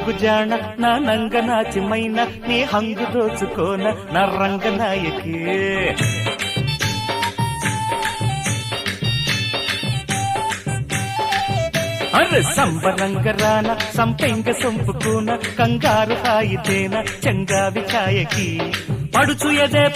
రంగు జాణ నా నంగ నాచిమైన నీ హంగు దోచుకోన నా రంగనాయకి అరే సంబరంగరాన సంపెంగ సొంపుకోన కంగారు హాయితేన చంగావి ఛాయకి పడుచు ఎదే